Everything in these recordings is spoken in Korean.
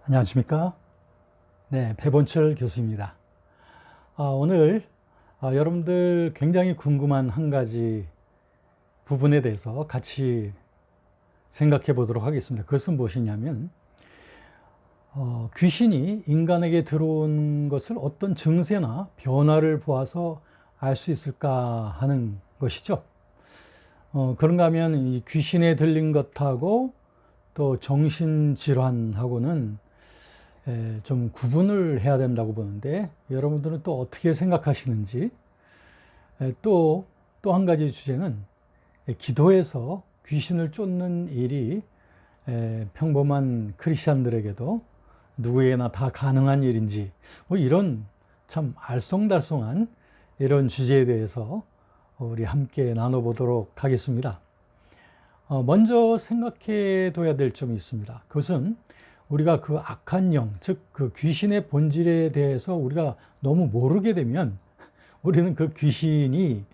안녕하십니까? 네, 배본철 교수입니다. 오늘 여러분들 굉장히 궁금한 한 가지 부분에 대해서 같이 생각해 보도록 하겠습니다. 그것은 무엇이냐면 귀신이 인간에게 들어온 것을 어떤 증세나 변화를 보아서 알 수 있을까 하는 것이죠. 그런가 하면 이 귀신에 들린 것하고 또 정신질환하고는 좀 구분을 해야 된다고 보는데, 여러분들은 또 어떻게 생각하시는지. 또 한 가지 주제는 기도에서 귀신을 쫓는 일이 평범한 크리스찬들에게도 누구에게나 다 가능한 일인지, 뭐 이런 참 알쏭달쏭한 이런 주제에 대해서 우리 함께 나눠보도록 하겠습니다. 먼저 생각해 둬야 될 점이 있습니다. 그것은 우리가 그 악한 영, 즉 그 귀신의 본질에 대해서 우리가 너무 모르게 되면 우리는 그 귀신이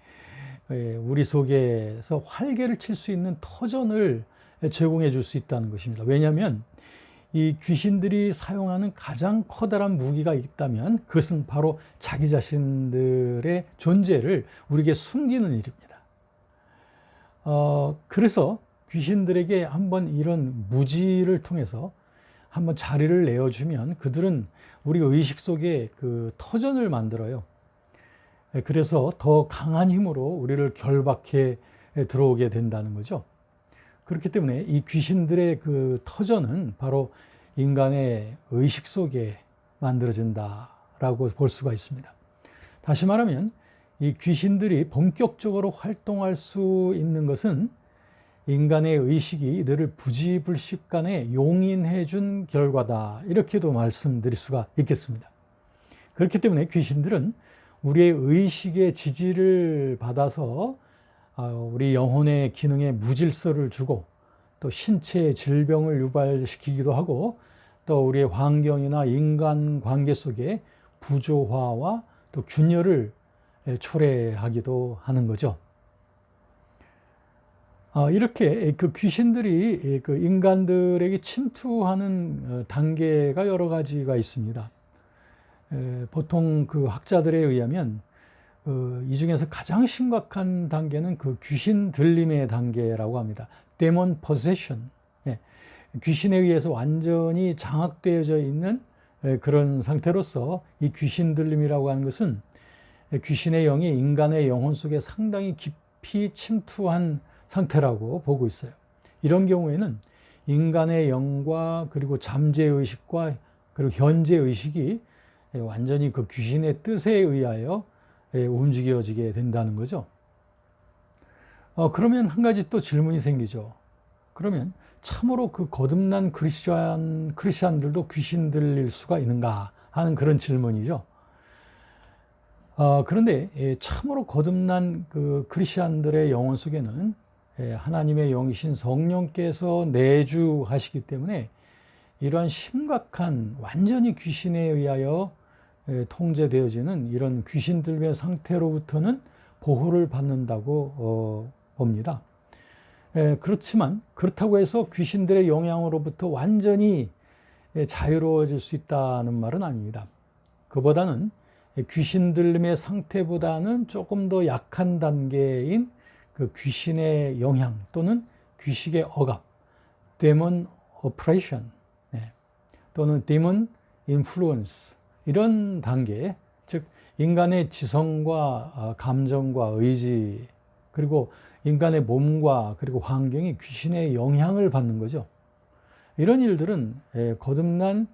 우리 속에서 활개를 칠 수 있는 터전을 제공해 줄 수 있다는 것입니다. 왜냐하면 이 귀신들이 사용하는 가장 커다란 무기가 있다면 그것은 바로 자기 자신들의 존재를 우리에게 숨기는 일입니다. 그래서 귀신들에게 한번 이런 무지를 통해서 한번 자리를 내어주면 그들은 우리 의식 속에 그 터전을 만들어요. 그래서 더 강한 힘으로 우리를 결박해 들어오게 된다는 거죠. 그렇기 때문에 이 귀신들의 그 터전은 바로 인간의 의식 속에 만들어진다라고 볼 수가 있습니다. 다시 말하면 이 귀신들이 본격적으로 활동할 수 있는 것은 인간의 의식이 이들을 부지불식간에 용인해 준 결과다, 이렇게도 말씀드릴 수가 있겠습니다. 그렇기 때문에 귀신들은 우리의 의식의 지지를 받아서 우리 영혼의 기능에 무질서를 주고 또 신체의 질병을 유발시키기도 하고 또 우리의 환경이나 인간관계 속에 부조화와 또 균열을 초래하기도 하는 거죠. 이렇게 그 귀신들이 그 인간들에게 침투하는 단계가 여러 가지가 있습니다. 보통 그 학자들에 의하면 이 중에서 가장 심각한 단계는 그 귀신 들림의 단계라고 합니다. Demon possession. 귀신에 의해서 완전히 장악되어져 있는 그런 상태로서 이 귀신 들림이라고 하는 것은 귀신의 영이 인간의 영혼 속에 상당히 깊이 침투한 상태라고 보고 있어요. 이런 경우에는 인간의 영과 그리고 잠재의식과 그리고 현재의식이 완전히 그 귀신의 뜻에 의하여 움직여지게 된다는 거죠. 그러면 한 가지 또 질문이 생기죠. 그러면 참으로 그 거듭난 크리스찬들도 귀신 들릴 수가 있는가 하는 그런 질문이죠. 그런데 참으로 거듭난 그 크리스찬들의 영혼 속에는 하나님의 영이신 성령께서 내주하시기 때문에 이러한 심각한 완전히 귀신에 의하여 통제되어지는 이런 귀신 들림의 상태로부터는 보호를 받는다고 봅니다. 그렇지만 그렇다고 해서 귀신들의 영향으로부터 완전히 자유로워질 수 있다는 말은 아닙니다. 그보다는 귀신 들림의 상태보다는 조금 더 약한 단계인 그 귀신의 영향 또는 귀신의 억압, demon oppression, 또는 demon influence, 이런 단계, 즉 인간의 지성과 감정과 의지 그리고 인간의 몸과 그리고 환경이 귀신의 영향을 받는 거죠. 이런 일들은 거듭난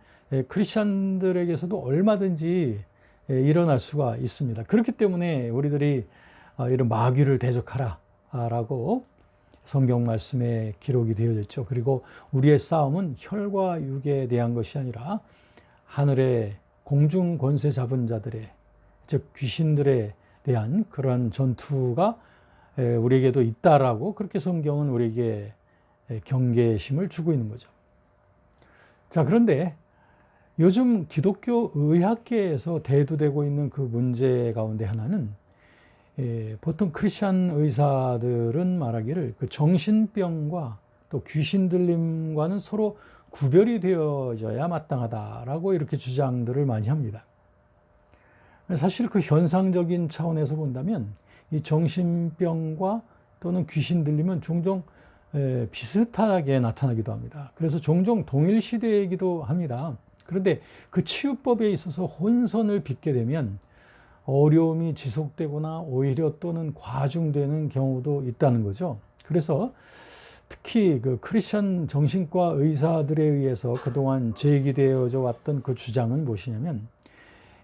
크리스찬들에게서도 얼마든지 일어날 수가 있습니다. 그렇기 때문에 우리들이 이런 마귀를 대적하라 라고 성경 말씀에 기록이 되어져 있죠. 그리고 우리의 싸움은 혈과 육에 대한 것이 아니라 하늘의 공중 권세 잡은 자들의, 즉 귀신들에 대한 그러한 전투가 우리에게도 있다라고, 그렇게 성경은 우리에게 경계심을 주고 있는 거죠. 자, 그런데 요즘 기독교 의학계에서 대두되고 있는 그 문제 가운데 하나는 보통 크리스찬 의사들은 말하기를 그 정신병과 또 귀신 들림과는 서로 구별이 되어져야 마땅하다라고 이렇게 주장들을 많이 합니다. 사실 그 현상적인 차원에서 본다면 이 정신병과 또는 귀신 들림은 종종 비슷하게 나타나기도 합니다. 그래서 종종 동일시되기도 합니다. 그런데 그 치유법에 있어서 혼선을 빚게 되면 어려움이 지속되거나 오히려 또는 과중되는 경우도 있다는 거죠. 그래서 특히 그 크리스천 정신과 의사들에 의해서 그동안 제기되어져 왔던 그 주장은 무엇이냐면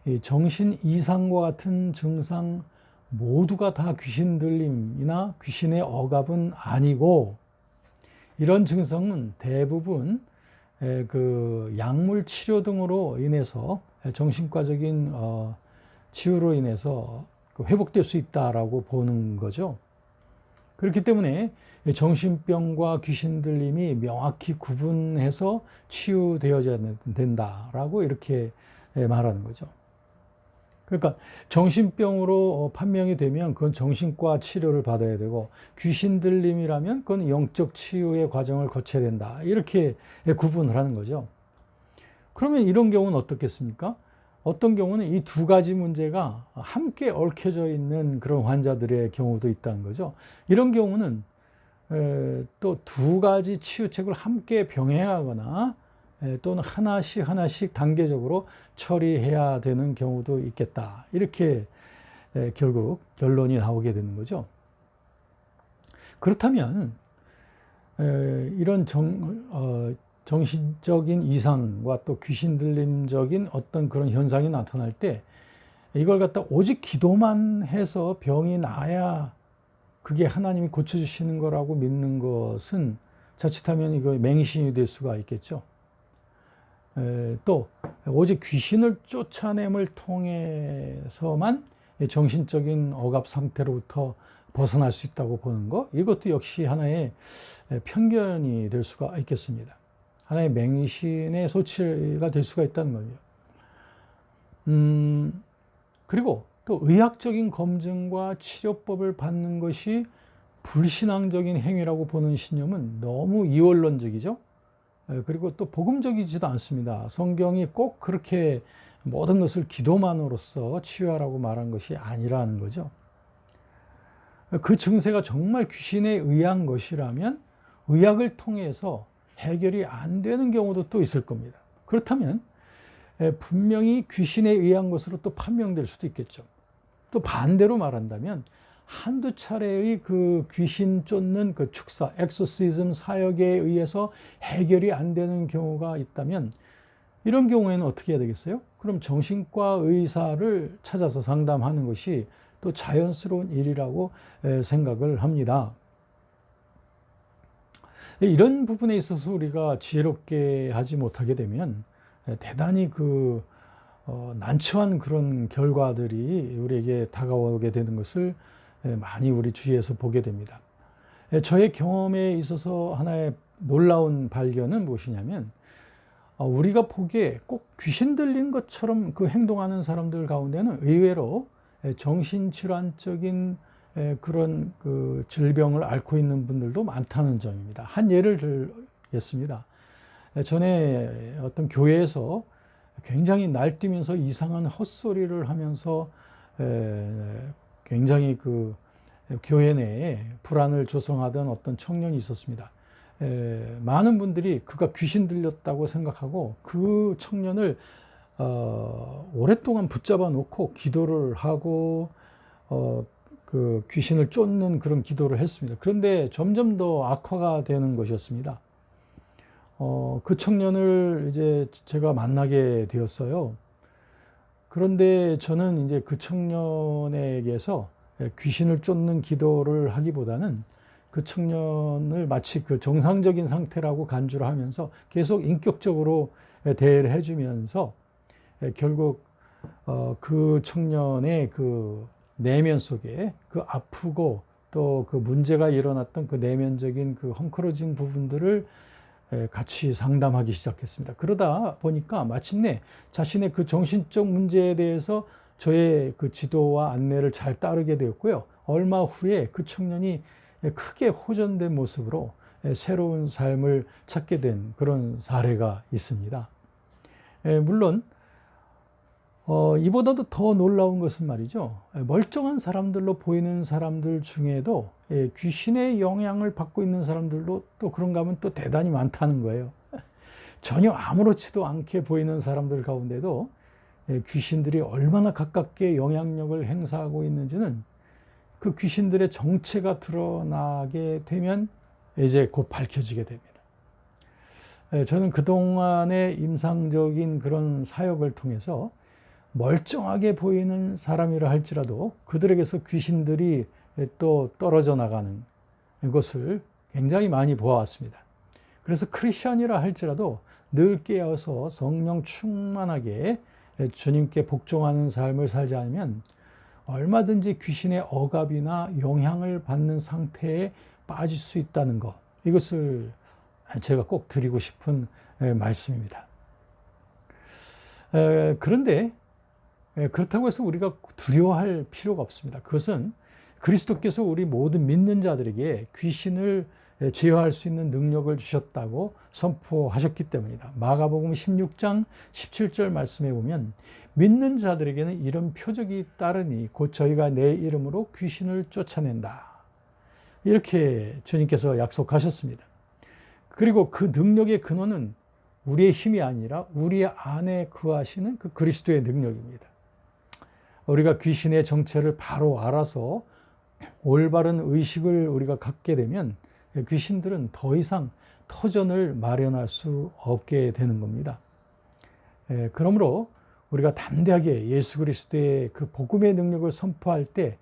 이 정신 이상과 같은 증상 모두가 다 귀신 들림이나 귀신의 억압은 아니고 이런 증상은 대부분 그 약물 치료 등으로 인해서 정신과적인 치유로 인해서 회복될 수 있다라고 보는 거죠. 그렇기 때문에 정신병과 귀신 들림이 명확히 구분해서 치유되어야 된다라고 이렇게 말하는 거죠. 그러니까 정신병으로 판명이 되면 그건 정신과 치료를 받아야 되고 귀신 들림이라면 그건 영적 치유의 과정을 거쳐야 된다. 이렇게 구분을 하는 거죠. 그러면 이런 경우는 어떻겠습니까? 어떤 경우는 이 두 가지 문제가 함께 얽혀져 있는 그런 환자들의 경우도 있다는 거죠. 이런 경우는 또 두 가지 치유책을 함께 병행하거나 또는 하나씩 단계적으로 처리해야 되는 경우도 있겠다. 이렇게 결국 결론이 나오게 되는 거죠. 그렇다면 이런 정신적인 이상과 또 귀신 들림적인 어떤 그런 현상이 나타날 때 이걸 갖다 오직 기도만 해서 병이 나야 그게 하나님이 고쳐주시는 거라고 믿는 것은 자칫하면 이거 맹신이 될 수가 있겠죠. 또 오직 귀신을 쫓아냄을 통해서만 정신적인 억압 상태로부터 벗어날 수 있다고 보는 것, 이것도 역시 하나의 편견이 될 수가 있겠습니다. 하나의 맹신의 소치가 될 수가 있다는 거죠. 그리고 또 의학적인 검증과 치료법을 받는 것이 불신앙적인 행위라고 보는 신념은 너무 이원론적이죠. 그리고 또 복음적이지도 않습니다. 성경이 꼭 그렇게 모든 것을 기도만으로써 치유하라고 말한 것이 아니라는 거죠. 그 증세가 정말 귀신에 의한 것이라면 의학을 통해서 해결이 안 되는 경우도 또 있을 겁니다. 그렇다면 분명히 귀신에 의한 것으로 또 판명될 수도 있겠죠. 또 반대로 말한다면 한두 차례의 그 귀신 쫓는 그 축사, 엑소시즘 사역에 의해서 해결이 안 되는 경우가 있다면 이런 경우에는 어떻게 해야 되겠어요? 그럼 정신과 의사를 찾아서 상담하는 것이 또 자연스러운 일이라고 생각을 합니다. 이런 부분에 있어서 우리가 지혜롭게 하지 못하게 되면 대단히 난처한 그런 결과들이 우리에게 다가오게 되는 것을 많이 우리 주위에서 보게 됩니다. 저의 경험에 있어서 하나의 놀라운 발견은 무엇이냐면 우리가 보기에 꼭 귀신 들린 것처럼 그 행동하는 사람들 가운데는 의외로 정신질환적인 그런 그 질병을 앓고 있는 분들도 많다는 점입니다. 한 예를 들겠습니다. 전에 어떤 교회에서 굉장히 날뛰면서 이상한 헛소리를 하면서 굉장히 그 교회 내에 불안을 조성하던 어떤 청년이 있었습니다. 많은 분들이 그가 귀신 들렸다고 생각하고 그 청년을 오랫동안 붙잡아 놓고 기도를 하고 그 귀신을 쫓는 그런 기도를 했습니다. 그런데 점점 더 악화가 되는 것이었습니다. 그 청년을 이제 제가 만나게 되었어요. 그런데 저는 이제 그 청년에게서 귀신을 쫓는 기도를 하기보다는 그 청년을 마치 그 정상적인 상태라고 간주를 하면서 계속 인격적으로 대해를 해주면서 결국 그 청년의 그 내면 속에 그 아프고 또 그 문제가 일어났던 그 내면적인 그 헝클어진 부분들을 같이 상담하기 시작했습니다. 그러다 보니까 마침내 자신의 그 정신적 문제에 대해서 저의 그 지도와 안내를 잘 따르게 되었고요. 얼마 후에 그 청년이 크게 호전된 모습으로 새로운 삶을 찾게 된 그런 사례가 있습니다. 물론 이보다도 더 놀라운 것은 말이죠. 멀쩡한 사람들로 보이는 사람들 중에도 귀신의 영향을 받고 있는 사람들도 또 그런가 하면 또 대단히 많다는 거예요. 전혀 아무렇지도 않게 보이는 사람들 가운데도 귀신들이 얼마나 가깝게 영향력을 행사하고 있는지는 그 귀신들의 정체가 드러나게 되면 이제 곧 밝혀지게 됩니다. 저는 그동안의 임상적인 그런 사역을 통해서 멀쩡하게 보이는 사람이라 할지라도 그들에게서 귀신들이 또 떨어져 나가는 것을 굉장히 많이 보아왔습니다. 그래서 크리스천이라 할지라도 늘 깨어서 성령 충만하게 주님께 복종하는 삶을 살지 않으면 얼마든지 귀신의 억압이나 영향을 받는 상태에 빠질 수 있다는 것, 이것을 제가 꼭 드리고 싶은 말씀입니다. 그런데 그렇다고 해서 우리가 두려워할 필요가 없습니다. 그것은 그리스도께서 우리 모든 믿는 자들에게 귀신을 제어할 수 있는 능력을 주셨다고 선포하셨기 때문이다. 마가복음 16장 17절 말씀에 보면 믿는 자들에게는 이런 표적이 따르니 곧 저희가 내 이름으로 귀신을 쫓아낸다. 이렇게 주님께서 약속하셨습니다. 그리고 그 능력의 근원은 우리의 힘이 아니라 우리 안에 거하시는 그 그리스도의 능력입니다. 우리가 귀신의 정체를 바로 알아서 올바른 의식을 우리가 갖게 되면 귀신들은 더 이상 터전을 마련할 수 없게 되는 겁니다. 그러므로 우리가 담대하게 예수 그리스도의 그 복음의 능력을 선포할 때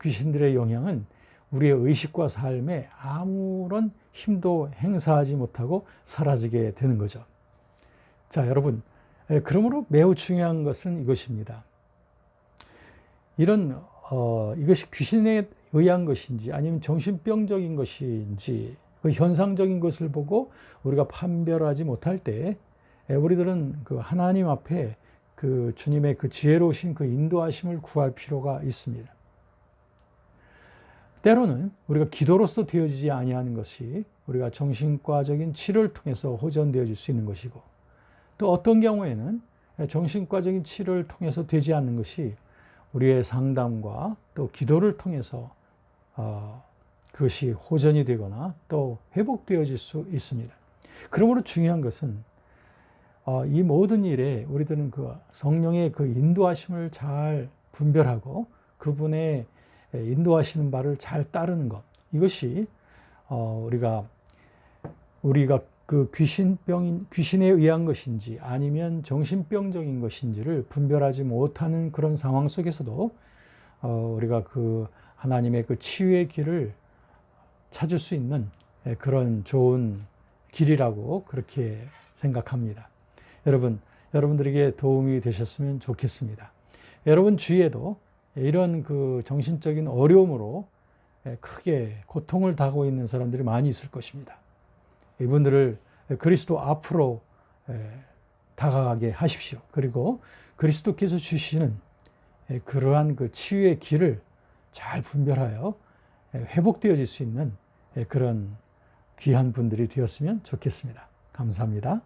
귀신들의 영향은 우리의 의식과 삶에 아무런 힘도 행사하지 못하고 사라지게 되는 거죠. 자, 여러분, 그러므로 매우 중요한 것은 이것입니다. 이것이 귀신에 의한 것인지 아니면 정신병적인 것인지 그 현상적인 것을 보고 우리가 판별하지 못할 때 우리들은 그 하나님 앞에 그 주님의 그 지혜로우신 그 인도하심을 구할 필요가 있습니다. 때로는 우리가 기도로서 되어지지 아니하는 것이 우리가 정신과적인 치료를 통해서 호전되어질 수 있는 것이고, 또 어떤 경우에는 정신과적인 치료를 통해서 되지 않는 것이 우리의 상담과 또 기도를 통해서 그것이 호전이 되거나 또 회복되어질 수 있습니다. 그러므로 중요한 것은 이 모든 일에 우리들은 그 성령의 그 인도하심을 잘 분별하고 그분의 인도하시는 바를 잘 따르는 것, 이것이 우리가 그 귀신에 의한 것인지 아니면 정신병적인 것인지를 분별하지 못하는 그런 상황 속에서도 우리가 그 하나님의 그 치유의 길을 찾을 수 있는 그런 좋은 길이라고 그렇게 생각합니다. 여러분들에게 도움이 되셨으면 좋겠습니다. 여러분 주위에도 이런 그 정신적인 어려움으로 크게 고통을 당하고 있는 사람들이 많이 있을 것입니다. 이분들을 그리스도 앞으로 다가가게 하십시오. 그리고 그리스도께서 주시는 그러한 그 치유의 길을 잘 분별하여 회복되어질 수 있는 그런 귀한 분들이 되었으면 좋겠습니다. 감사합니다.